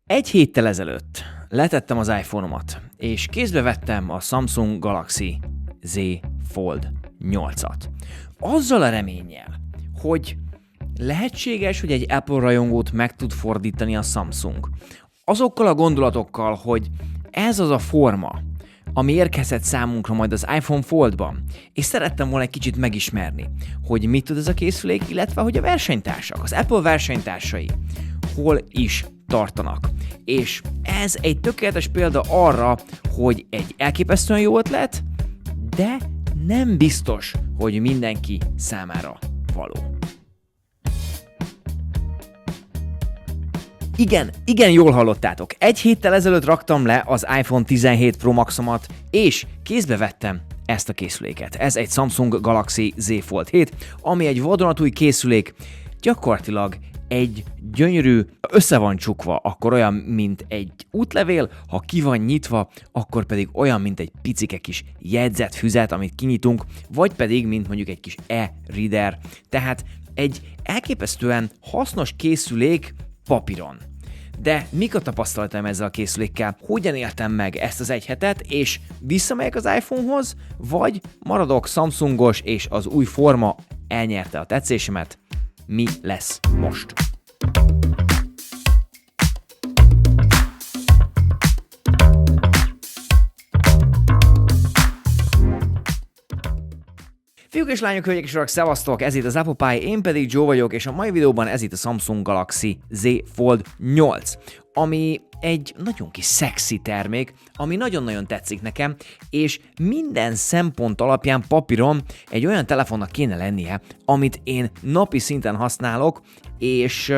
Egy héttel ezelőtt letettem az iPhone-omat, és kézbe vettem a Samsung Galaxy Z Fold 8-at. Azzal a reménnyel, hogy lehetséges, hogy egy Apple rajongót meg tud fordítani a Samsung. Azokkal a gondolatokkal, hogy ez az a forma, ami érkezett számunkra majd az iPhone Foldban, és szerettem volna egy kicsit megismerni, hogy mit tud ez a készülék, illetve hogy a versenytársak, az Apple versenytársai hol is tartanak. És ez egy tökéletes példa arra, hogy egy elképesztően jó ötlet, de nem biztos, hogy mindenki számára való. Igen, jól hallottátok. Egy héttel ezelőtt raktam le az iPhone 17 Pro Maxomat, és kézbe vettem ezt a készüléket. Ez egy Samsung Galaxy Z Fold 7, ami egy vadonatúj készülék, gyakorlatilag egy gyönyörű, össze van csukva, akkor olyan, mint egy útlevél, ha ki van nyitva, akkor pedig olyan, mint egy picike kis jegyzetfüzet, amit kinyitunk, vagy pedig, mint mondjuk egy kis e-reader. Tehát egy elképesztően hasznos készülék papíron. De mik a tapasztalatom ezzel a készülékkel? Hogyan éltem meg ezt az egy hetet, és visszamegyek az iPhone-hoz, vagy maradok Samsungos, és az új forma elnyerte a tetszésemet? Mi lesz most? Fiúk és lányok, hölgyek és urak, szevasztok! Ez itt az Apple Pie, én pedig Joe vagyok, és a mai videóban ez itt a Samsung Galaxy Z Fold 8, ami egy nagyon kis szexi termék, ami nagyon-nagyon tetszik nekem, és minden szempont alapján papíron egy olyan telefonnak kéne lennie, amit én napi szinten használok, és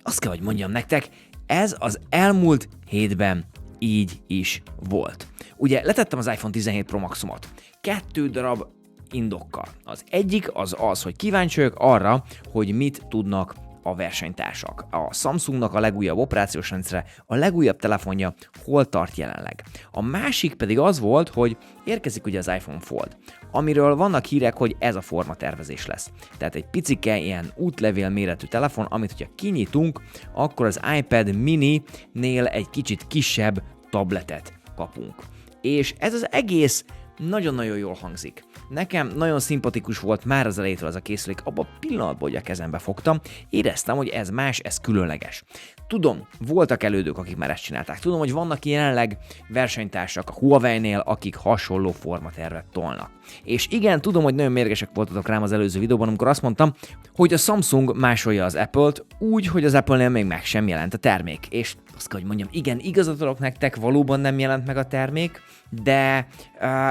azt kell, hogy mondjam nektek, ez az elmúlt hétben így is volt. Ugye letettem az iPhone 17 Pro Maxomat, 2 darab indokkal. Az egyik az, hogy kíváncsi vagyok arra, hogy mit tudnak a versenytársak. A Samsungnak a legújabb operációs rendszere, a legújabb telefonja hol tart jelenleg. A másik pedig az volt, hogy érkezik ugye az iPhone Fold, amiről vannak hírek, hogy ez a formatervezés lesz. Tehát egy picike ilyen útlevél méretű telefon, amit hogyha kinyitunk, akkor az iPad mini-nél egy kicsit kisebb tabletet kapunk. És ez az egész nagyon-nagyon jól hangzik. Nekem nagyon szimpatikus volt már az elejétől ez a készülék, abban a pillanatban, hogy a kezembe fogtam, éreztem, hogy ez más, ez különleges. Tudom, voltak elődők, akik már ezt csinálták. Tudom, hogy vannak jelenleg versenytársak a Huawei-nél, akik hasonló formatervet tolnak. És igen, tudom, hogy nagyon mérgesek voltatok rám az előző videóban, amikor azt mondtam, hogy a Samsung másolja az Apple-t úgy, hogy az Apple-nél még meg sem jelent a termék. És azt kell, hogy mondjam, igen, igazat adok nektek, valóban nem jelent meg a termék, de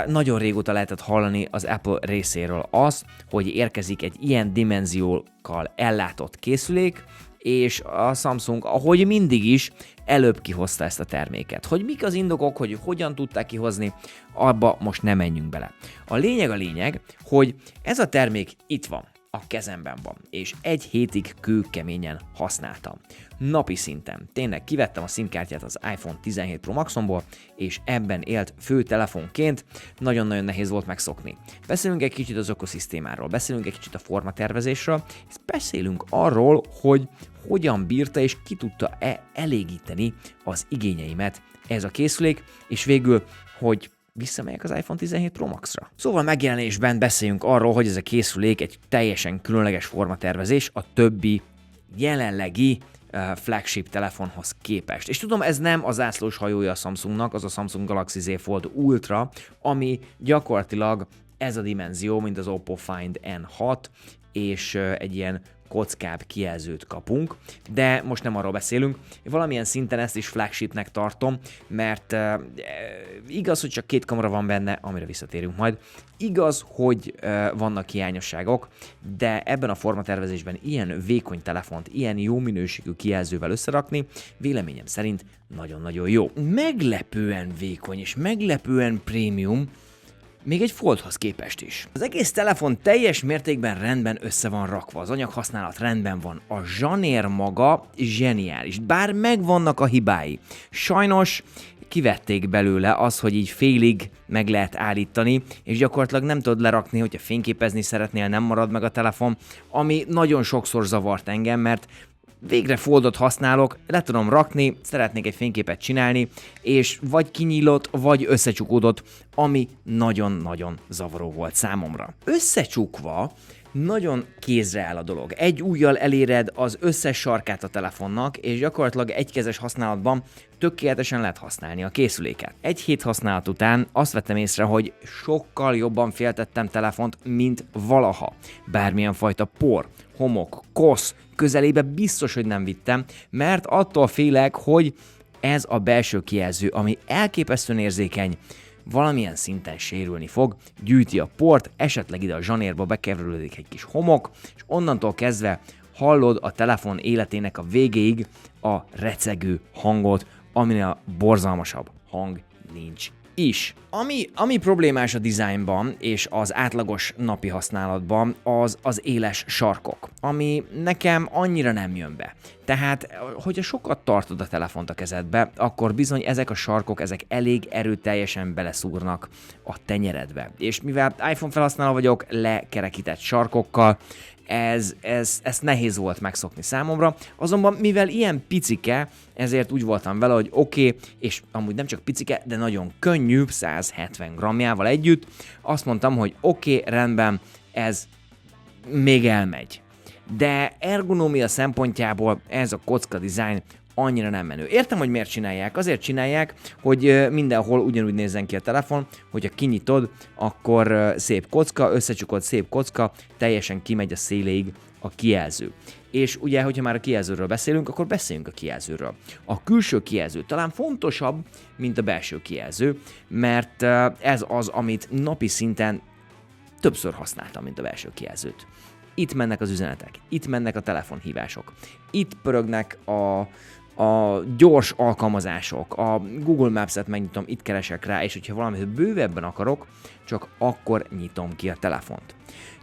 nagyon régóta lehetett hallani az Apple részéről azt, hogy érkezik egy ilyen dimenziókkal ellátott készülék, és a Samsung, ahogy mindig is, előbb kihozta ezt a terméket. Hogy mik az indokok, hogy hogyan tudták kihozni, abba most nem menjünk bele. A lényeg, hogy ez a termék itt van, a kezemben van, és egy hétig kőkeményen használtam. Napi szinten. Tényleg kivettem a SIM-kártyát az iPhone 17 Pro Maxomból, és ebben élt fő telefonként, nagyon-nagyon nehéz volt megszokni. Beszélünk egy kicsit az ökoszisztémáról, beszélünk egy kicsit a formatervezésről, és beszélünk arról, hogy hogyan bírta és ki tudta elégíteni az igényeimet ez a készülék, és végül, hogy visszamegyek az iPhone 17 Pro Max-ra. Szóval megjelenésben beszéljünk arról, hogy ez a készülék egy teljesen különleges formatervezés a többi jelenlegi flagship telefonhoz képest. És tudom, ez nem az zászlós hajója a Samsungnak, az a Samsung Galaxy Z Fold Ultra, ami gyakorlatilag ez a dimenzió, mint az Oppo Find N6, és egy ilyen kockább kijelzőt kapunk, de most nem arról beszélünk. Valamilyen szinten ezt is flagshipnek tartom, mert igaz, hogy csak 2 kamera van benne, amire visszatérünk majd. Igaz, hogy vannak hiányosságok, de ebben a formatervezésben ilyen vékony telefont, ilyen jó minőségű kijelzővel összerakni, véleményem szerint nagyon-nagyon jó. Meglepően vékony és meglepően prémium, még egy Foldhoz képest is. Az egész telefon teljes mértékben rendben össze van rakva, az anyaghasználat rendben van, a zsanér maga zseniális, bár megvannak a hibái. Sajnos kivették belőle az, hogy így félig meg lehet állítani, és gyakorlatilag nem tudod lerakni, hogyha fényképezni szeretnél, nem marad meg a telefon, ami nagyon sokszor zavart engem, mert végre Foldot használok, le tudom rakni, szeretnék egy fényképet csinálni, és vagy kinyílott, vagy összecsukódott, ami nagyon-nagyon zavaró volt számomra. Összecsukva nagyon kézre áll a dolog. Egy ujjal eléred az összes sarkát a telefonnak, és gyakorlatilag egykezes használatban tökéletesen lehet használni a készüléket. Egy hét használat után azt vettem észre, hogy sokkal jobban féltettem telefont, mint valaha. Bármilyen fajta por, homok, kosz közelébe biztos, hogy nem vittem, mert attól félek, hogy ez a belső kijelző, ami elképesztően érzékeny, valamilyen szinten sérülni fog, gyűjti a port, esetleg ide a zsanérba bekerülődik egy kis homok, és onnantól kezdve hallod a telefon életének a végéig a recegő hangot, aminél borzalmasabb hang nincs is. Ami problémás a dizájnban és az átlagos napi használatban, az éles sarkok, ami nekem annyira nem jön be. Tehát, hogyha sokat tartod a telefont a kezedbe, akkor bizony ezek a sarkok, ezek elég erőteljesen beleszúrnak a tenyeredbe. És mivel iPhone felhasználó vagyok, lekerekített sarkokkal, ezt nehéz volt megszokni számomra, azonban mivel ilyen picike, ezért úgy voltam vele, hogy oké, és amúgy nem csak picike, de nagyon könnyű, 170 grammjával együtt, azt mondtam, hogy oké, rendben, ez még elmegy. De ergonómia szempontjából ez a kocka design annyira nem menő. Értem, hogy miért csinálják. Azért csinálják, hogy mindenhol ugyanúgy nézzen ki a telefon, hogyha kinyitod, akkor szép kocka, összecsukod, szép kocka, teljesen kimegy a széléig a kijelző. És ugye, hogyha már a kijelzőről beszélünk, akkor beszéljünk a kijelzőről. A külső kijelző talán fontosabb, mint a belső kijelző, mert ez az, amit napi szinten többször használtam, mint a belső kijelzőt. Itt mennek az üzenetek, itt mennek a telefonhívások, itt pörögnek a gyors alkalmazások, a Google Maps-et megnyitom, itt keresek rá, és hogyha valamit bővebben akarok, csak akkor nyitom ki a telefont.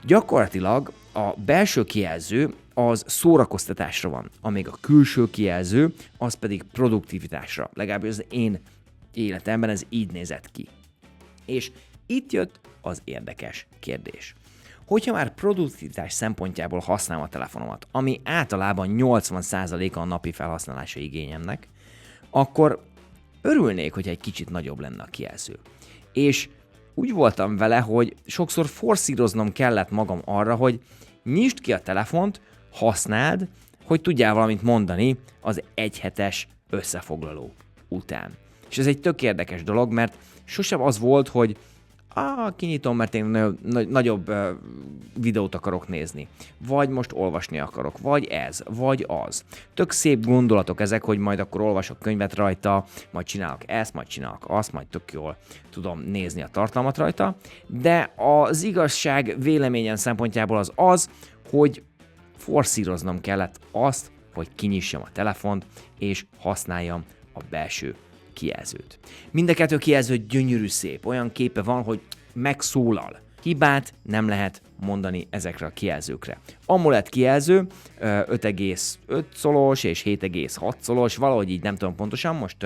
Gyakorlatilag a belső kijelző az szórakoztatásra van, amíg a külső kijelző az pedig produktivitásra. Legalábbis az én életemben ez így nézett ki. És itt jött az érdekes kérdés. Hogyha már produktivitás szempontjából használom a telefonomat, ami általában 80%-a a napi felhasználása igényemnek, akkor örülnék, hogy egy kicsit nagyobb lenne a kijelző. És úgy voltam vele, hogy sokszor forszíroznom kellett magam arra, hogy nyisd ki a telefont, használd, hogy tudjál valamit mondani az egyhetes összefoglaló után. És ez egy tök érdekes dolog, mert sosem az volt, hogy kinyitom, mert én nagyobb videót akarok nézni. Vagy most olvasni akarok. Vagy ez, vagy az. Tök szép gondolatok ezek, hogy majd akkor olvasok könyvet rajta, majd csinálok ezt, majd csinálok azt, majd tök jól tudom nézni a tartalmat rajta. De az igazság véleményem szempontjából az, hogy forszíroznom kellett azt, hogy kinyissam a telefont, és használjam a belső kijelzőt. Mind a kettő kijelző gyönyörű szép, olyan képe van, hogy megszólal. Hibát nem lehet mondani ezekre a kijelzőkre. AMOLED kijelző 5,5 szolos és 7,6 szolos, valahogy így nem tudom pontosan, most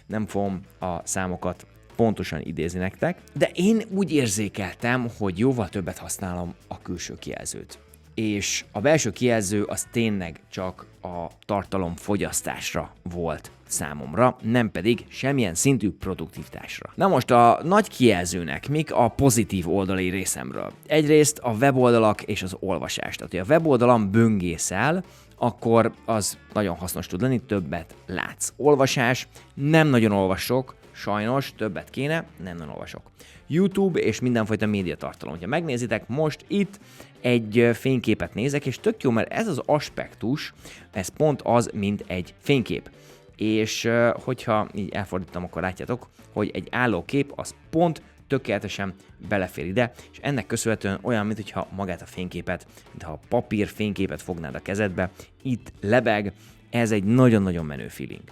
nem fogom a számokat pontosan idézni nektek, de én úgy érzékeltem, hogy jóval többet használom a külső kijelzőt. És a belső kijelző az tényleg csak a tartalom fogyasztásra volt számomra, nem pedig semmilyen szintű produktivitásra. Na most a nagy kijelzőnek mik a pozitív oldali részemről? Egyrészt a weboldalak és az olvasás. Tehát, hogy a weboldalam böngészel, akkor az nagyon hasznos tud lenni, többet látsz. Olvasás, nem nagyon olvasok, sajnos, többet kéne, nem nagyon olvasok. YouTube és mindenfajta médiatartalom. Ha megnézitek, most itt egy fényképet nézek, és tök jó, mert ez az aspektus, ez pont az, mint egy fénykép. És hogyha így elfordítom, akkor látjátok, hogy egy állókép az pont tökéletesen belefér ide, és ennek köszönhetően olyan, mintha magát a fényképet, mintha a papír fényképet fognád a kezedbe, itt lebeg, ez egy nagyon-nagyon menő feeling.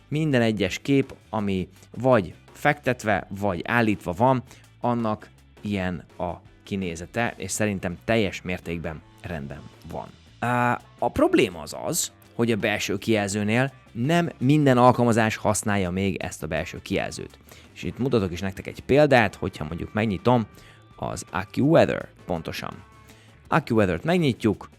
Minden egyes kép, ami vagy fektetve, vagy állítva van, annak ilyen a kinézete, és szerintem teljes mértékben rendben van. A probléma az, hogy a belső kijelzőnél nem minden alkalmazás használja még ezt a belső kijelzőt. És itt mutatok is nektek egy példát, hogyha mondjuk megnyitom az AccuWeather pontosan. AccuWeather-t megnyitjuk,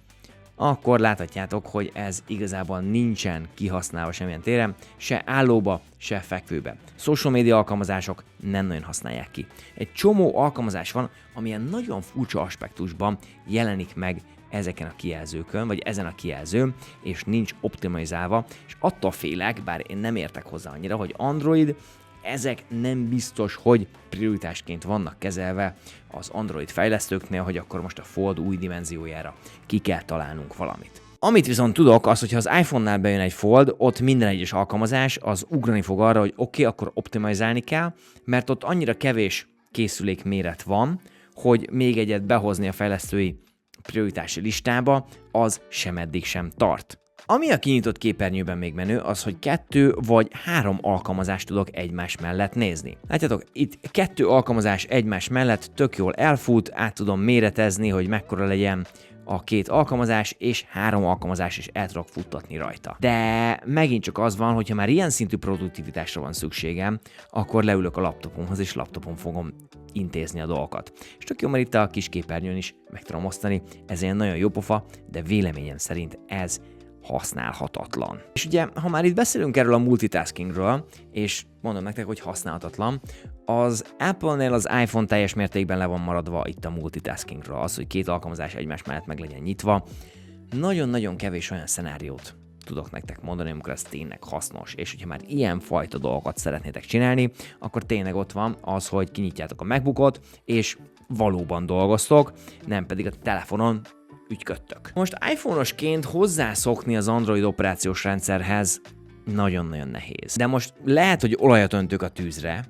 akkor láthatjátok, hogy ez igazából nincsen kihasználva semmilyen téren, se állóba, se fekvőbe. Social media alkalmazások nem nagyon használják ki. Egy csomó alkalmazás van, amilyen nagyon furcsa aspektusban jelenik meg ezeken a kijelzőkön, vagy ezen a kijelzőn, és nincs optimalizálva, és attól félek, bár én nem értek hozzá annyira, hogy Android, ezek nem biztos, hogy prioritásként vannak kezelve az Android fejlesztőknél, hogy akkor most a Fold új dimenziójára ki kell találnunk valamit. Amit viszont tudok, az, hogyha az iPhone-nál bejön egy Fold, ott minden egyes alkalmazás az ugrani fog arra, hogy oké, akkor optimalizálni kell, mert ott annyira kevés készülék méret van, hogy még egyet behozni a fejlesztői prioritási listába, az sem eddig sem tart. Ami a kinyitott képernyőben még menő, az, hogy 2 vagy 3 alkalmazást tudok egymás mellett nézni. Látjátok, itt 2 alkalmazás egymás mellett tök jól elfut, át tudom méretezni, hogy mekkora legyen a 2 alkalmazás, és 3 alkalmazás is el tudok futtatni rajta. De megint csak az van, hogyha már ilyen szintű produktivitásra van szükségem, akkor leülök a laptopomhoz, és laptopon fogom intézni a dolgokat. És tök jó, mert itt a kis képernyőn is meg tudom osztani, ez ilyen nagyon jó pofa, de véleményem szerint ez használhatatlan. És ugye, ha már itt beszélünk erről a multitaskingről, és mondom nektek, hogy használhatatlan, az Apple-nél az iPhone teljes mértékben le van maradva itt a multitaskingről, az, hogy 2 alkalmazás egymás mellett meg legyen nyitva. Nagyon-nagyon kevés olyan szenáriót tudok nektek mondani, amikor ez tényleg hasznos, és hogyha már ilyen fajta dolgokat szeretnétek csinálni, akkor tényleg ott van az, hogy kinyitjátok a MacBookot, és valóban dolgoztok, nem pedig a telefonon ügyködtök. Most iPhone-osként hozzászokni az Android operációs rendszerhez nagyon-nagyon nehéz. De most lehet, hogy olajat öntök a tűzre,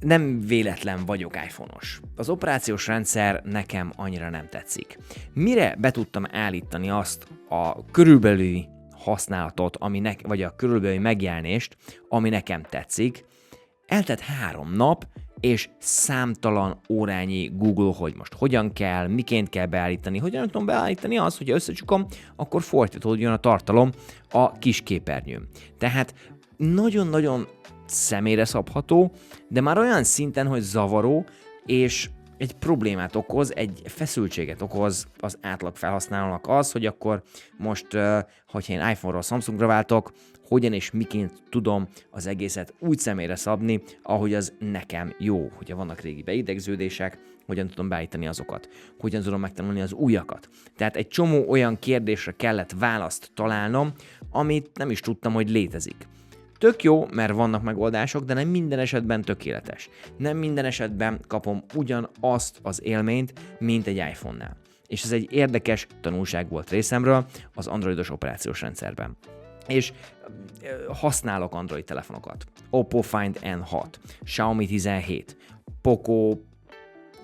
nem véletlen vagyok iPhone-os. Az operációs rendszer nekem annyira nem tetszik. Mire be tudtam állítani azt a körülbelüli használatot, vagy a körülbelüli megjelenést, ami nekem tetszik, eltelt 3 nap, és számtalan órányi Google, hogy most hogyan kell, miként kell beállítani, hogyan tudom beállítani az, hogy összecsukom, akkor folytatódjon a tartalom a kis képernyőn. Tehát nagyon-nagyon személyre szabható, de már olyan szinten, hogy zavaró, és egy problémát okoz, egy feszültséget okoz az átlag felhasználónak az, hogy akkor most, hogyha én iPhone-ról Samsungra váltok, hogyan és miként tudom az egészet úgy személyre szabni, ahogy az nekem jó. Hogyha vannak régi beidegződések, hogyan tudom beállítani azokat, hogyan tudom megtanulni az újakat. Tehát egy csomó olyan kérdésre kellett választ találnom, amit nem is tudtam, hogy létezik. Tök jó, mert vannak megoldások, de nem minden esetben tökéletes. Nem minden esetben kapom ugyanazt az élményt, mint egy iPhone-nál. És ez egy érdekes tanulság volt részemről az androidos operációs rendszerben. És használok Android telefonokat. Oppo Find N6, Xiaomi 17, Poco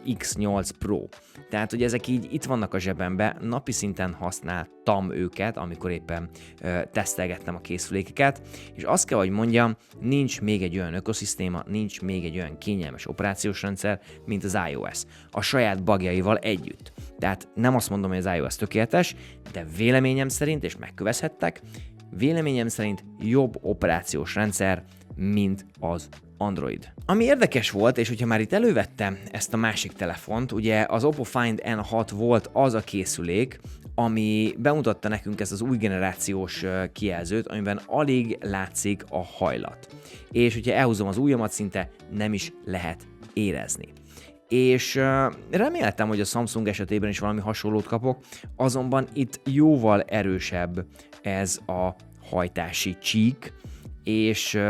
X8 Pro. Tehát, hogy ezek így itt vannak a zsebemben, napi szinten használtam őket, amikor éppen tesztelgettem a készülékeket, és azt kell, hogy mondjam, nincs még egy olyan ökoszisztéma, nincs még egy olyan kényelmes operációs rendszer, mint az iOS, a saját bugjaival együtt. Tehát nem azt mondom, hogy az iOS tökéletes, de véleményem szerint, és megkövezhettek, véleményem szerint jobb operációs rendszer, mint az Android. Ami érdekes volt, és hogyha már itt elővettem ezt a másik telefont, ugye az Oppo Find N6 volt az a készülék, ami bemutatta nekünk ezt az új generációs kijelzőt, amiben alig látszik a hajlat. És hogyha elhúzom az ujjamat, szinte nem is lehet érezni. És reméltem, hogy a Samsung esetében is valami hasonlót kapok, azonban itt jóval erősebb ez a hajtási csík, és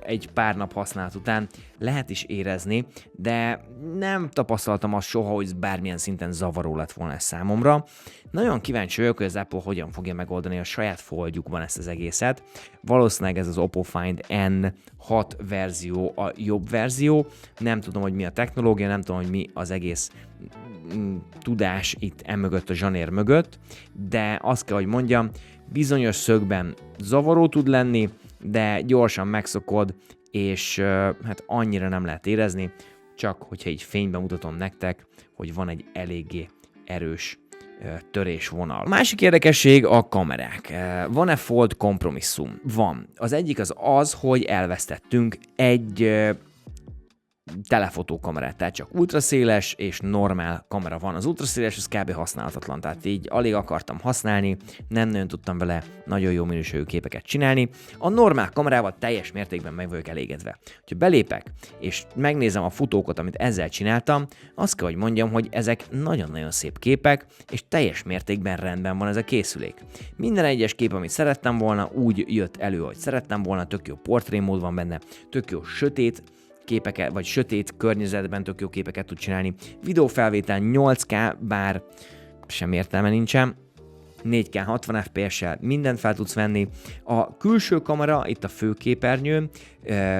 egy pár nap használat után lehet is érezni, de nem tapasztaltam azt soha, hogy bármilyen szinten zavaró lett volna ez számomra. Nagyon kíváncsi vagyok, hogy az Apple hogyan fogja megoldani a saját foldjukban ezt az egészet. Valószínűleg ez az Oppo Find N6 verzió a jobb verzió. Nem tudom, hogy mi a technológia, nem tudom, hogy mi az egész tudás itt emögött, a zsanér mögött, de azt kell, hogy mondjam, bizonyos szögben zavaró tud lenni, de gyorsan megszokod, és hát annyira nem lehet érezni, csak hogyha így fényben mutatom nektek, hogy van egy eléggé erős törésvonal. A másik érdekesség a kamerák. Van-e fold kompromisszum? Van. Az egyik az, hogy elvesztettünk egy telefotókamerát, tehát csak ultraszéles és normál kamera van. Az ultraszéles az kb. Használhatatlan, tehát így alig akartam használni, nem nagyon tudtam vele nagyon jó minőségű képeket csinálni. A normál kamerával teljes mértékben meg vagyok elégedve. Ha belépek és megnézem a futókat, amit ezzel csináltam, azt kell, hogy mondjam, hogy ezek nagyon-nagyon szép képek, és teljes mértékben rendben van ez a készülék. Minden egyes kép, amit szerettem volna, úgy jött elő, hogy szerettem volna, tök jó portrémód van benne, tök jó sötét képeket, vagy sötét környezetben tök jó képeket tud csinálni. Videófelvétel 8K, bár sem értelme nincsen, 4K 60 FPS-sel mindent fel tudsz venni. A külső kamera, itt a főképernyő,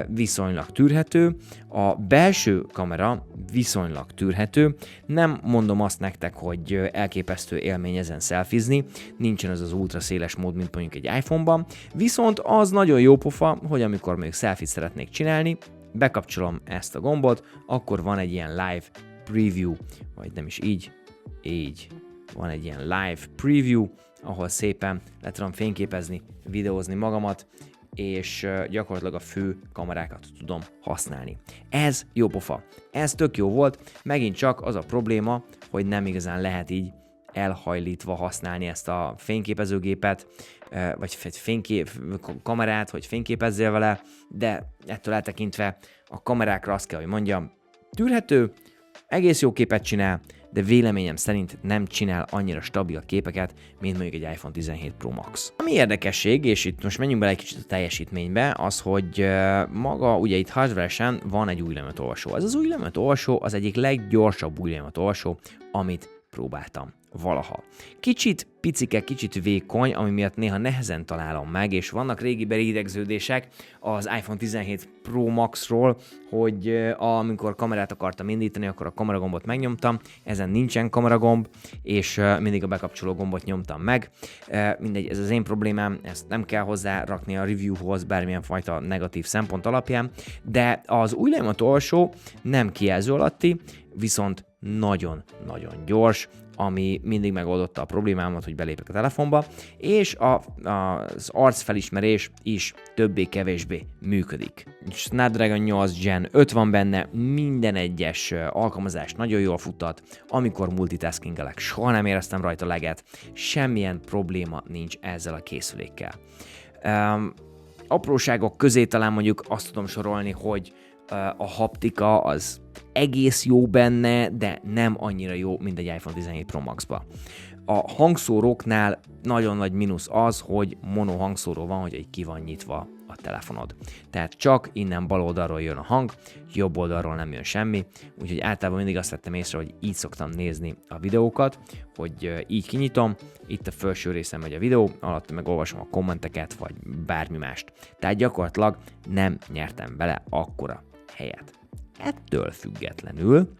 viszonylag tűrhető, a belső kamera viszonylag tűrhető. Nem mondom azt nektek, hogy elképesztő élmény ezen szelfizni, nincsen az ultra széles mód, mint mondjuk egy iPhone-ban, viszont az nagyon jó pofa, hogy amikor mondjuk selfie szeretnék csinálni, bekapcsolom ezt a gombot, akkor van egy ilyen live preview, vagy nem is így, van egy ilyen live preview, ahol szépen le tudom fényképezni, videózni magamat, és gyakorlatilag a fő kamerákat tudom használni. Ez jó pofa, ez tök jó volt, megint csak az a probléma, hogy nem igazán lehet így elhajlítva használni ezt a fényképezőgépet, vagy kamerát, hogy fényképezzél vele, de ettől eltekintve a kamerákra azt kell, hogy mondjam, tűrhető, egész jó képet csinál, de véleményem szerint nem csinál annyira stabil képeket, mint mondjuk egy iPhone 17 Pro Max. Ami érdekesség, és itt most menjünk bele egy kicsit a teljesítménybe, az, hogy maga ugye itt hardware-sen van egy új lemetolvasó. Ez az új lemetolvasó az egyik leggyorsabb új lemetolvasó, amit próbáltam valaha. Kicsit picike, kicsit vékony, ami miatt néha nehezen találom meg, és vannak régi beidegződések az iPhone 17 Pro Max-ról, hogy amikor kamerát akartam indítani, akkor a kameragombot megnyomtam, ezen nincsen kameragomb, és mindig a bekapcsoló gombot nyomtam meg. Mindegy, ez az én problémám, ezt nem kell hozzá rakni a reviewhoz bármilyen fajta negatív szempont alapján, de az új lemetolvasó nem kijelző alatti, viszont nagyon-nagyon gyors, ami mindig megoldotta a problémámat, hogy belépek a telefonba, és az arcfelismerés is többé-kevésbé működik. Snapdragon 8 Gen 5 van benne, minden egyes alkalmazás nagyon jól futtat, amikor multitaskingelek, soha nem éreztem rajta leget, semmilyen probléma nincs ezzel a készülékkel. Apróságok közé talán mondjuk azt tudom sorolni, hogy a haptika az egész jó benne, de nem annyira jó, mint egy iPhone 17 Pro Max-ba. A hangszóróknál nagyon nagy mínusz az, hogy mono hangszóró van, hogy ki van nyitva a telefonod. Tehát csak innen bal oldalról jön a hang, jobb oldalról nem jön semmi, úgyhogy általában mindig azt vettem észre, hogy így szoktam nézni a videókat, hogy így kinyitom, itt a felső részen megy a videó, alatt meg olvasom a kommenteket, vagy bármi mást. Tehát gyakorlatilag nem nyertem bele akkora helyet. Ettől függetlenül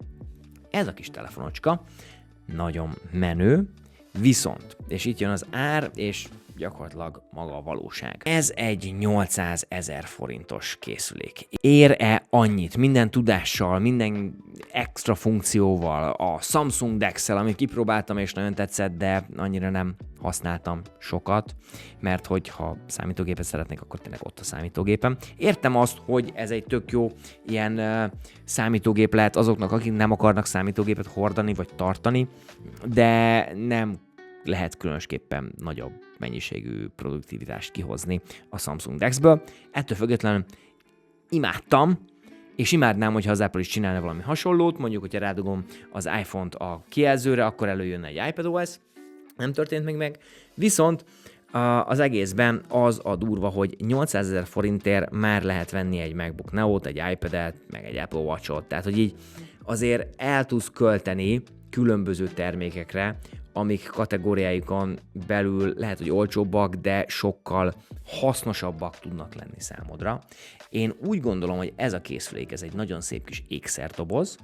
ez a kis telefonocska nagyon menő, viszont, és itt jön az ár, és gyakorlatilag maga a valóság. Ez egy 800 000 forintos készülék. Ér-e annyit minden tudással, minden extra funkcióval, a Samsung DeX-el, amit kipróbáltam és nagyon tetszett, de annyira nem használtam sokat, mert hogyha számítógépet szeretnék, akkor tényleg ott a számítógépem. Értem azt, hogy ez egy tök jó ilyen számítógép lehet azoknak, akik nem akarnak számítógépet hordani vagy tartani, de nem lehet különösképpen nagyobb mennyiségű produktivitást kihozni a Samsung DeX-ből. Ettől függetlenül imádtam, és imádnám, hogyha az Apple is csinálna valami hasonlót, mondjuk, hogyha rádugom az iPhone-t a kijelzőre, akkor előjönne egy iPadOS, nem történt még meg, viszont az egészben az a durva, hogy 800 000 forintért már lehet venni egy MacBook Neo-t, egy iPad-et, meg egy Apple Watch-ot, tehát hogy így azért el tudsz költeni különböző termékekre, amik kategóriáikon belül lehet, hogy olcsóbbak, de sokkal hasznosabbak tudnak lenni számodra. Én úgy gondolom, hogy ez a készülék, ez egy nagyon szép kis ékszerdoboz,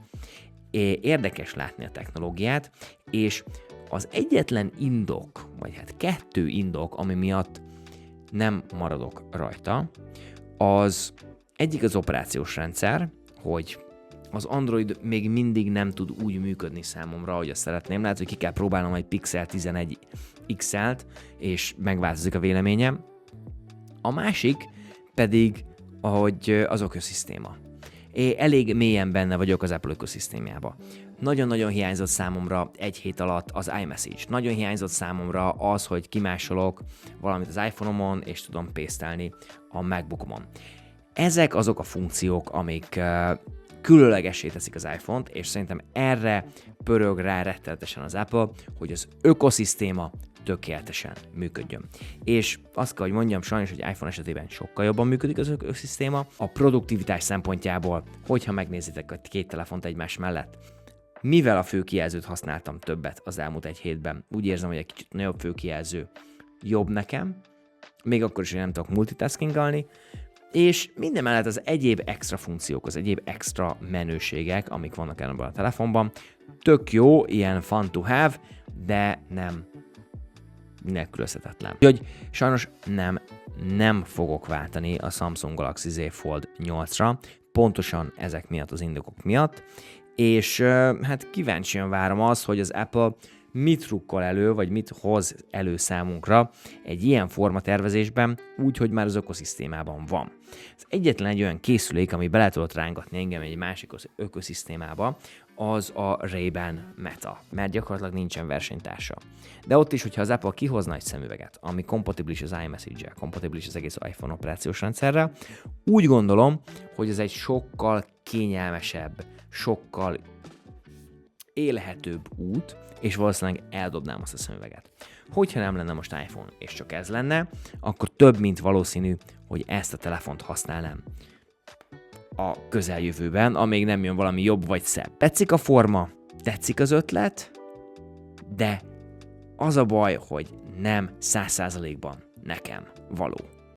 érdekes látni a technológiát, és az egyetlen indok, vagy hát 2 indok, ami miatt nem maradok rajta, az egyik az operációs rendszer, hogy az Android még mindig nem tud úgy működni számomra, ahogy azt szeretném. Lehet, hogy ki kell próbálnom egy Pixel 11 XL-t, és megváltozik a véleményem. A másik pedig, hogy az ökoszisztéma. elég mélyen benne vagyok az Apple ökoszisztémába. Nagyon-nagyon hiányzott számomra egy hét alatt az iMessage. Nagyon hiányzott számomra az, hogy kimásolok valamit az iPhone-omon, és tudom pésztelni a MacBookomon. Ezek azok a funkciók, amik különlegessé teszik az iPhone-t, és szerintem erre pörög rá rettenetesen az Apple, hogy az ökoszisztéma tökéletesen működjön. És azt kell, hogy mondjam, sajnos, hogy iPhone esetében sokkal jobban működik az ökoszisztéma. A produktivitás szempontjából, hogyha megnézitek a két telefont egymás mellett, mivel a főkijelzőt használtam többet az elmúlt egy hétben, úgy érzem, hogy egy kicsit nagyobb főkijelző jobb nekem, még akkor is, hogy nem tudok multitaskingalni, és minden mellett az egyéb extra funkciók, az egyéb extra menőségek, amik vannak ebben a telefonban, tök jó, ilyen fun to have, de nem nélkülözhetetlen. Úgyhogy sajnos nem fogok váltani a Samsung Galaxy Z Fold 8-ra, pontosan ezek miatt, az indokok miatt, és hát kíváncsian várom azt, hogy az Apple mit rukkol elő, vagy mit hoz elő számunkra egy ilyen formatervezésben, úgy, hogy már az ökoszisztémában van. Ez egyetlen egy olyan készülék, ami bele tudott rángatni engem egy másik ökoszisztémába, az a Ray-Ban Meta, mert gyakorlatilag nincsen versenytársa. De ott is, hogyha az Apple kihozna egy szemüveget, ami kompatibilis az iMessage-el, kompatibilis az egész iPhone operációs rendszerrel, úgy gondolom, hogy ez egy sokkal kényelmesebb, sokkal élhetőbb út, és valószínűleg eldobnám azt a szemüveget. Hogyha nem lenne most iPhone, és csak ez lenne, akkor több mint valószínű, hogy ezt a telefont használnám a közeljövőben, amíg nem jön valami jobb vagy szebb. Tetszik a forma, tetszik az ötlet, de az a baj, hogy nem 100%-ban nekem való.